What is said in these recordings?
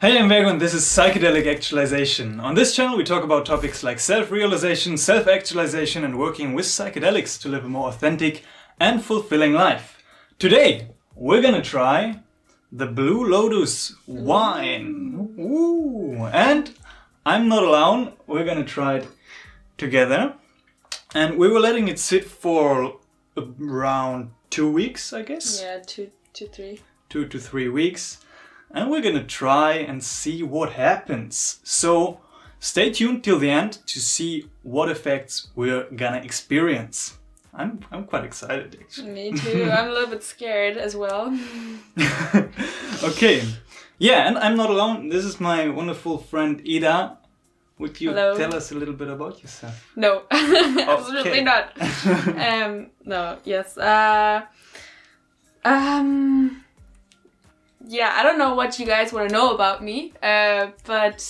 Hey, I'm Vego and this is Psychedelic Actualization. On this channel we talk about topics like self-realization, self-actualization and working with psychedelics to live a more authentic and fulfilling life. Today we're gonna try the Blue Lotus wine. Ooh. And I'm not alone, we're gonna try it together. And we were letting it sit for around 2 weeks, I guess? Yeah, 2 to 3. 2 to 3 weeks. And we're gonna try and see what happens. So stay tuned till the end to see what effects we're gonna experience. I'm quite excited actually. Me too. I'm a little bit scared as well. Okay. Yeah, and I'm not alone. This is my wonderful friend Ida. Would you tell us a little bit about yourself? No, absolutely not. No, yes. Yeah, I don't know what you guys want to know about me, but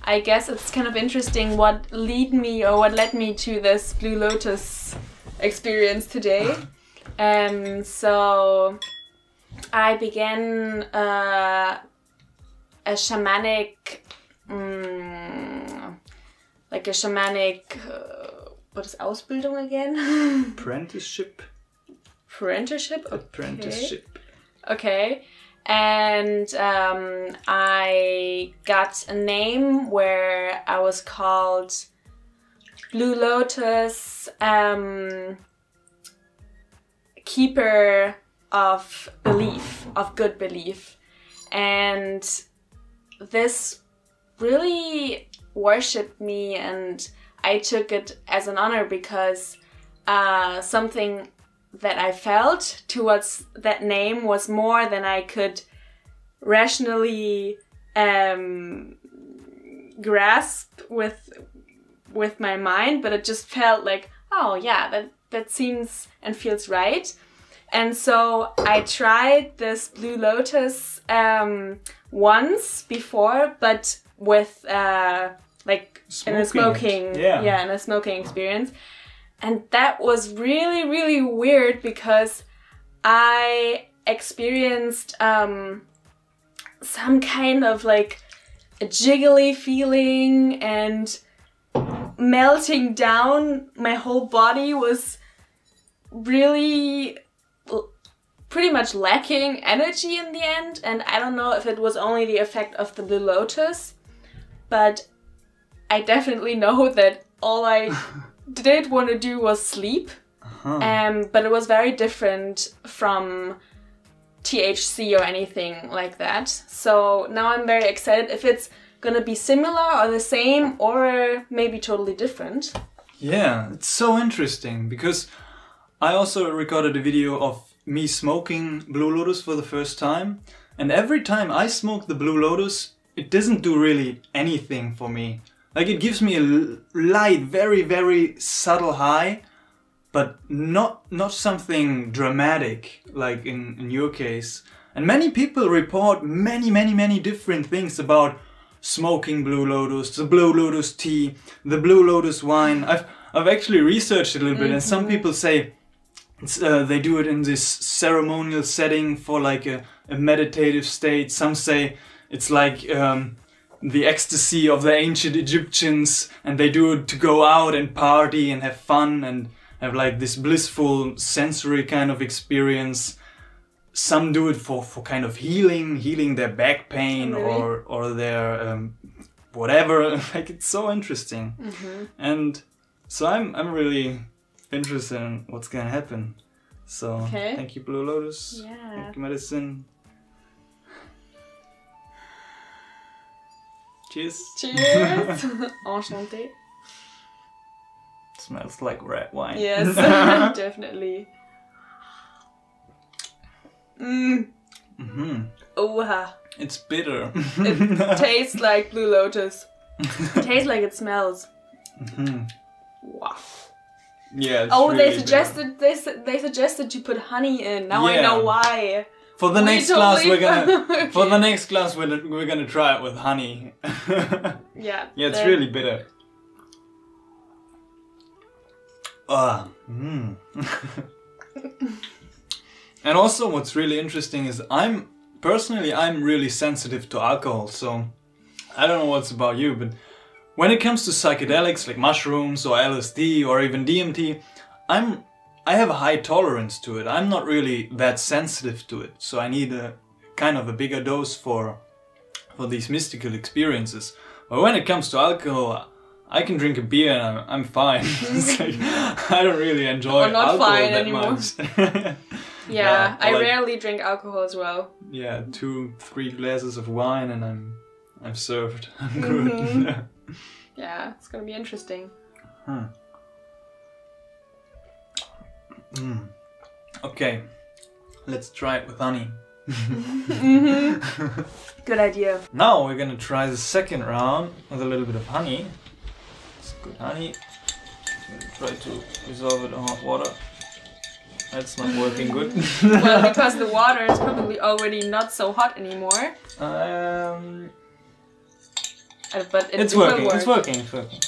I guess it's kind of interesting what led me to this Blue Lotus experience today. So I began a shamanic, what is Ausbildung again? Apprenticeship. Apprenticeship? Okay. Apprenticeship. Okay. And I got a name where I was called Blue Lotus, keeper of belief, of good belief. And this really worshipped me, and I took it as an honor because something that I felt towards that name was more than I could rationally grasp with my mind, but it just felt like, oh yeah, that seems and feels right. And so I tried this Blue Lotus once before, but with in a smoking, in a smoking experience. And that was really, really weird because I experienced some kind of like a jiggly feeling and melting down. My whole body was really pretty much lacking energy in the end. And I don't know if it was only the effect of the Blue Lotus, but I definitely know that all I did want to do was sleep, but it was very different from THC or anything like that. So now I'm very excited if it's gonna be similar or the same or maybe totally different. Yeah, it's so interesting because I also recorded a video of me smoking Blue Lotus for the first time, and every time I smoke the Blue Lotus, it doesn't do really anything for me. Like, it gives me a light, very, very subtle high, but not something dramatic, like in your case. And many people report many different things about smoking Blue Lotus, the Blue Lotus tea, the Blue Lotus wine. I've actually researched it a little bit, and some people say they do it in this ceremonial setting for like a meditative state. Some say it's like the ecstasy of the ancient Egyptians, and they do it to go out and party and have fun and have like this blissful sensory kind of experience. Some do it for kind of healing their back pain or their whatever. Like, it's so interesting. And so I'm really interested in what's gonna happen. So thank you, Blue Lotus. Yeah. Thank you, medicine. Cheers. Cheers. Enchanté. Smells like red wine. Yes, definitely. Oha. It's bitter. It tastes like Blue Lotus. It tastes like it smells. Wow. Yeah. Oh, really they suggested you put honey in. Now I Yeah. know why. For the next glass, we're gonna for the next glass we're gonna try it with honey. Yeah. Yeah, it's really bitter. And also, what's really interesting is I'm personally, I'm really sensitive to alcohol, so I don't know what's about you, but when it comes to psychedelics like mushrooms or LSD or even DMT, I have a high tolerance to it. I'm not really that sensitive to it, so I need a kind of a bigger dose for these mystical experiences. But when it comes to alcohol, I can drink a beer and I'm fine. It's like, I don't really enjoy alcohol that much. Yeah, I rarely drink alcohol as well. Yeah, 2-3 glasses of wine and I'm served. I'm good. Yeah, it's gonna be interesting. Okay, let's try it with honey. Good idea. Now we're gonna try the second round with a little bit of honey. It's good honey. I'm gonna try to dissolve it in hot water. That's not working good. Well, because the water is probably already not so hot anymore. But it's working. It's working. It's working.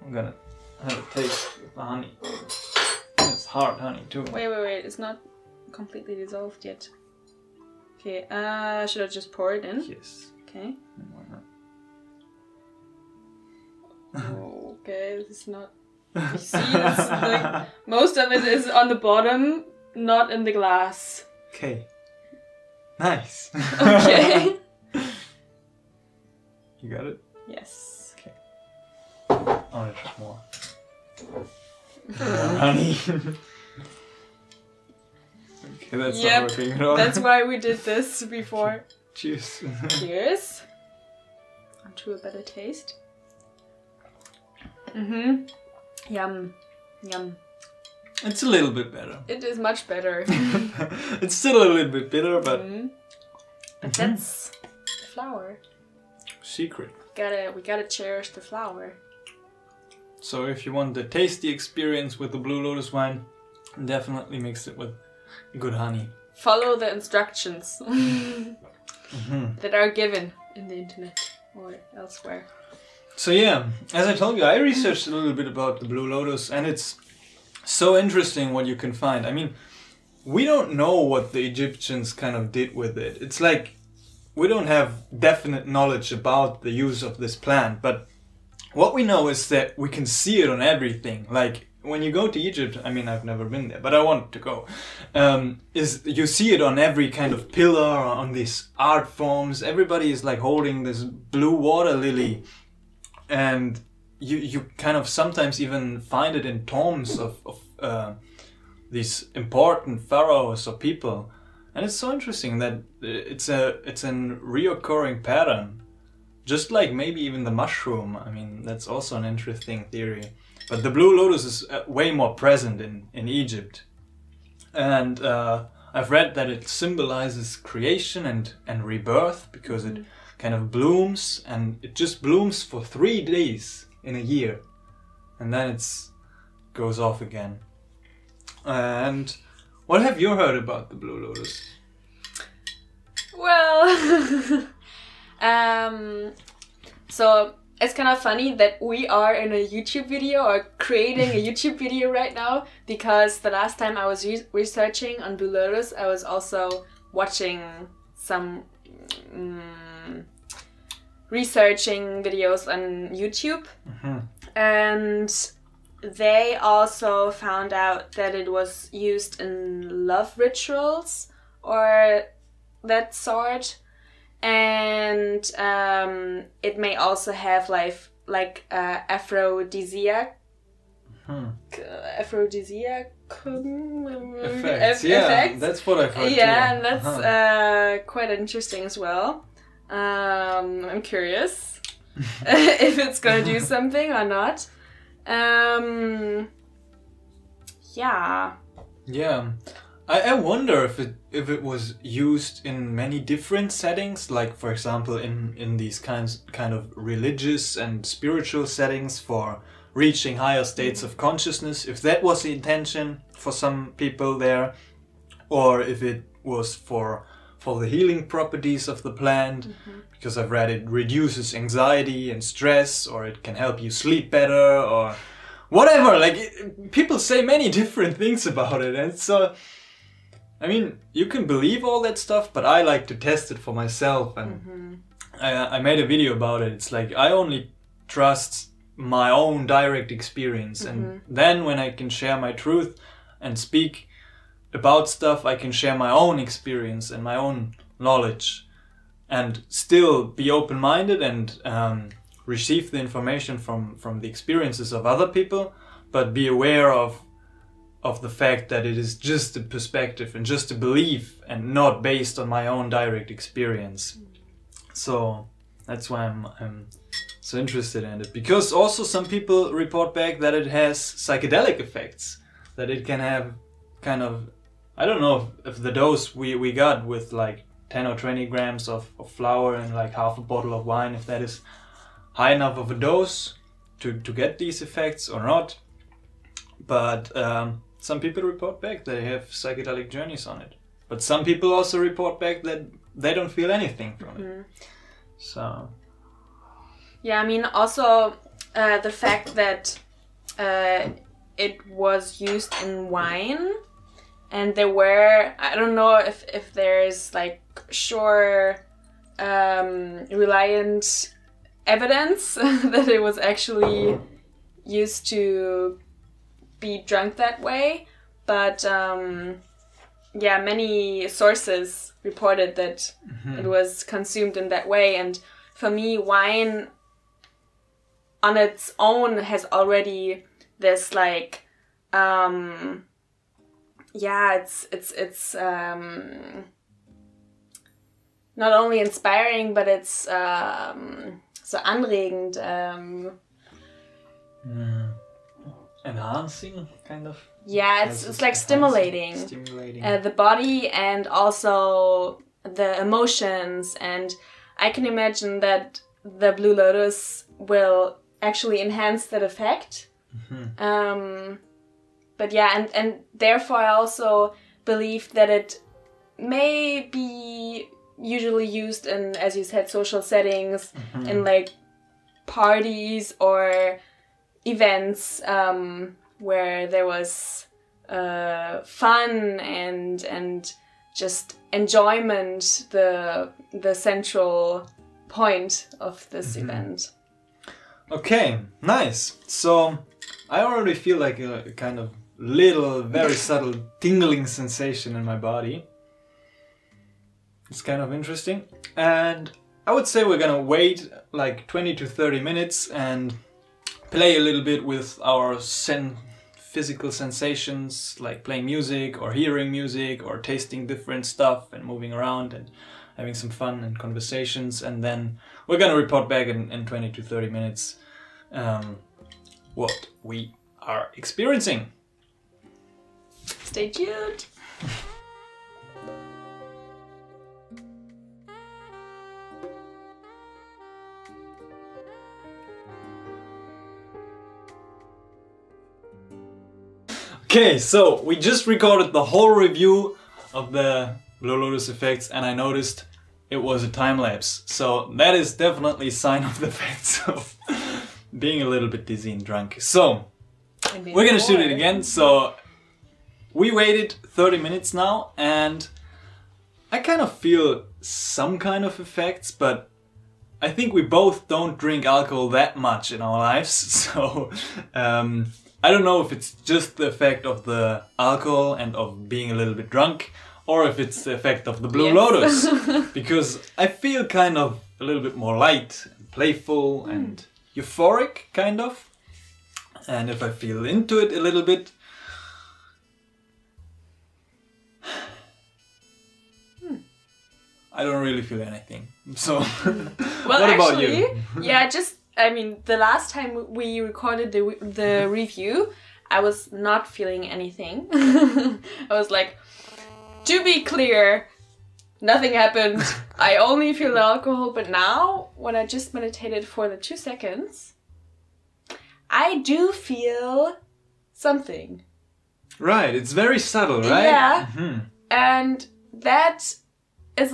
I'm gonna have a taste of the honey. It's hard honey too. Wait. It's not completely dissolved yet. Okay, should I just pour it in? Yes. Okay. Why not? Okay, this is not... You see, it's like, most of it is on the bottom, not in the glass. Okay. Nice. Okay. You got it? Yes. Okay. I want to try more. More honey. Okay, that's not working at all. That's why we did this before. Cheers. Cheers. Onto a better taste. Yum. Yum. It's a little bit better. It is much better. It's still a little bit bitter, but... But that's the flower. Secret. We gotta cherish the flower. So if you want the tasty experience with the Blue Lotus wine, definitely mix it with good honey. Follow the instructions that are given in the internet or elsewhere. So yeah, as I told you, I researched a little bit about the Blue Lotus and it's so interesting what you can find. I mean, we don't know what the Egyptians kind of did with it. It's like, we don't have definite knowledge about the use of this plant, but what we know is that we can see it on everything. Like, when you go to Egypt, I mean, I've never been there, but I want to go, is you see it on every kind of pillar, on these art forms. Everybody is like holding this blue water lily. And you kind of sometimes even find it in tombs of these important pharaohs or people. And it's so interesting that it's a reoccurring pattern. Just like maybe even the mushroom. I mean, that's also an interesting theory. But the Blue Lotus is way more present in Egypt. And I've read that it symbolizes creation and rebirth because it kind of blooms, and it just blooms for 3 days in a year, and then it goes off again. And what have you heard about the Blue Lotus? Well, so it's kind of funny that we are in a YouTube video or creating a YouTube video right now, because the last time I was researching on Blue Lotus, I was also watching some researching videos on YouTube, and they also found out that it was used in love rituals or that sort, and it may also have like aphrodisiac effects. Effects. That's what I've heard too. And that's quite interesting as well. I'm curious if it's gonna do something or not. Yeah. I wonder if it was used in many different settings, like for example in these kind of religious and spiritual settings for reaching higher states of consciousness, if that was the intention for some people there, or if it was for the healing properties of the plant, because I've read it reduces anxiety and stress, or it can help you sleep better, or whatever. Like people say many different things about it, and so I mean, you can believe all that stuff, but I like to test it for myself, and I made a video about it. It's like I only trust my own direct experience, and then when I can share my truth and speak about stuff, I can share my own experience and my own knowledge, and still be open-minded and receive the information from the experiences of other people, but be aware of the fact that it is just a perspective and just a belief and not based on my own direct experience. So that's why I'm so interested in it, because also some people report back that it has psychedelic effects, that it can have kind of, I don't know if the dose we got with like 10 or 20 grams of flour and like half a bottle of wine, if that is high enough of a dose to get these effects or not. But some people report back they have psychedelic journeys on it. But some people also report back that they don't feel anything from it. So... yeah, I mean, also the fact that it was used in wine, and there were, I don't know if there's like sure reliant evidence that it was actually used to be drunk that way, but yeah, many sources reported that it was consumed in that way. And for me, wine on its own has already this like yeah, it's not only inspiring, but it's so anregend, enhancing, kind of. Yeah, it's like stimulating the body and also the emotions, and I can imagine that the Blue Lotus will actually enhance that effect. But yeah, and therefore I also believe that it may be usually used in, as you said, social settings, in like parties or events where there was fun and just enjoyment, the central point of this event. Okay, nice. So I already feel like a kind of little, very subtle tingling sensation in my body. It's kind of interesting. And I would say we're gonna wait like 20 to 30 minutes and play a little bit with our physical sensations, like playing music or hearing music or tasting different stuff and moving around and having some fun and conversations. And then we're gonna report back in 20 to 30 minutes what we are experiencing. Stay tuned. Okay, so we just recorded the whole review of the Blue Lotus effects, and I noticed it was a time lapse. So that is definitely a sign of the effects of being a little bit dizzy and drunk. So we're gonna shoot it again. So we waited 30 minutes now, and I kind of feel some kind of effects, but I think we both don't drink alcohol that much in our lives. So I don't know if it's just the effect of the alcohol and of being a little bit drunk, or if it's the effect of the Blue Lotus. Because I feel kind of a little bit more light and playful and euphoric, kind of. And if I feel into it a little bit, I don't really feel anything. So, well, what about actually, you? Yeah, I mean, the last time we recorded the review, I was not feeling anything. I was like, to be clear, nothing happened. I only feel the alcohol. But now, when I just meditated for the 2 seconds, I do feel something. Right, it's very subtle, right? Yeah, and that is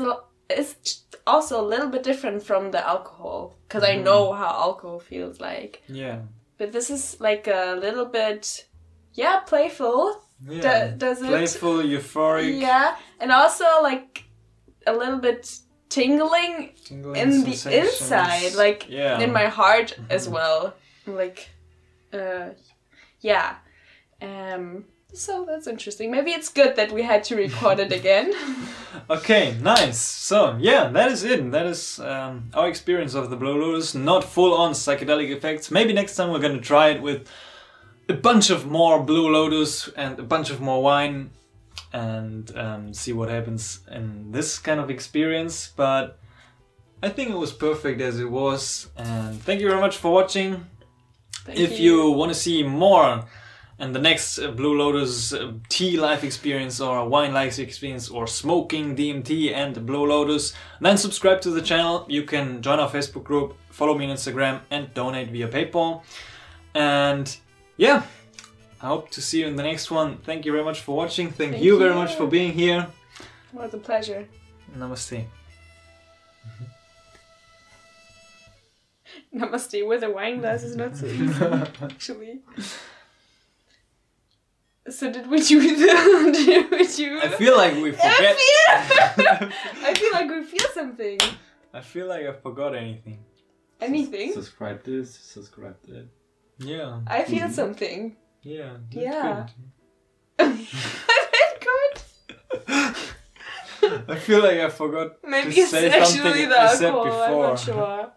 also a little bit different from the alcohol, because I know how alcohol feels like. Yeah. But this is like a little bit, yeah, playful, Yeah. Does it? Playful, euphoric. Yeah, and also like a little bit tingling in the inside, like in my heart as well. Like, yeah. So that's interesting. Maybe it's good that we had to record it again. Okay, nice. So yeah, that is it. That is our experience of the Blue Lotus. Not full on psychedelic effects. Maybe next time we're gonna try it with a bunch of more Blue Lotus and a bunch of more wine, and see what happens in this kind of experience. But I think it was perfect as it was. And thank you very much for watching. If you want to see more and the next Blue Lotus tea life experience or wine life experience or smoking DMT and Blue Lotus, then subscribe to the channel. You can join our Facebook group, follow me on Instagram and donate via PayPal. And yeah, I hope to see you in the next one. Thank you very much for watching. Thank you very much for being here. It was a pleasure. Namaste. Namaste with a wine glass is not so easy, actually. So did we do the... I feel like we forget... I feel like we feel something. I feel like I forgot anything. Anything? Subscribe this, subscribe that. Yeah. I feel something. Yeah. Yeah. Good. Good. I feel like I forgot Maybe to it's say actually something the I said alcohol, I'm before. not sure.